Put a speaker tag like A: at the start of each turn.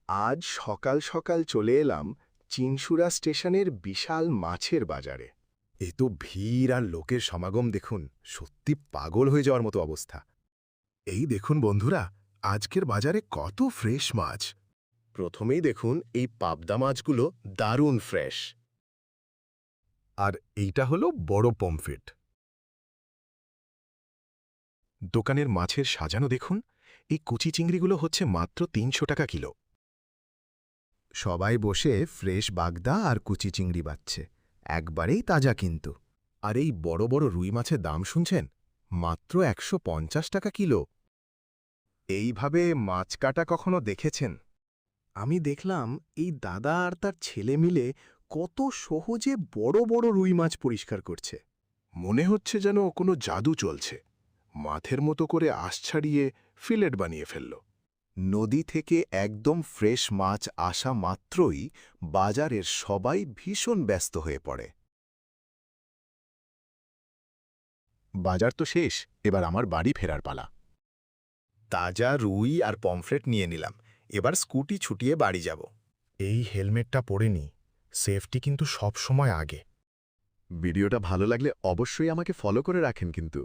A: আজ সকাল সকাল চলে এলাম চিনসুরা স্টেশনের বিশাল মাছের বাজারে।
B: এ তো ভিড় আর লোকের সমাগম দেখুন, সত্যি পাগল হয়ে যাওয়ার মতো অবস্থা। এই দেখুন বন্ধুরা, আজকের বাজারে কত ফ্রেশ মাছ। প্রথমেই দেখুন এই পাবদা মাছগুলো দারুণ ফ্রেশ। আর এইটা হলো বড় পমফ্রেট। দোকানের মাছের সাজানো দেখুন, এই কুচি চিংড়িগুলো হচ্ছে মাত্র ৩০০ টাকা কিলো।
C: সবাই বসে ফ্রেশ বাগদা আর কুচি চিংড়ি বাচ্ছে, একবারেই তাজা কিন্তু।
B: আর এই বড় বড় রুই মাছের দাম শুনছেন, মাত্র ১৫০ টাকা কিলো। এইভাবে মাছ কাটা কখনো দেখেছেন?
A: আমি দেখলাম এই দাদা আর তার ছেলে মিলে কত সহজে বড় বড় রুই মাছ পরিষ্কার করছে।
B: মনে হচ্ছে যেন কোনো জাদু চলছে। মাথের মতো করে আঁশ ছাড়িয়ে ফিলেট বানিয়ে ফেলল।
C: নদী থেকে একদম ফ্রেশ মাছ আসা মাত্রই বাজারের সবাই ভীষণ ব্যস্ত হয়ে পড়ে।
B: বাজার তো শেষ, এবার আমার বাড়ি ফেরার পালা।
C: তাজা রুই আর পমফ্রেট নিয়ে নিলাম, এবার স্কুটি ছুটিয়ে বাড়ি যাব।
B: এই হেলমেটটা পরে নি, সেফটি কিন্তু সব সময় আগে।
D: ভিডিওটা ভালো লাগলে অবশ্যই আমাকে ফলো করে রাখেন কিন্তু।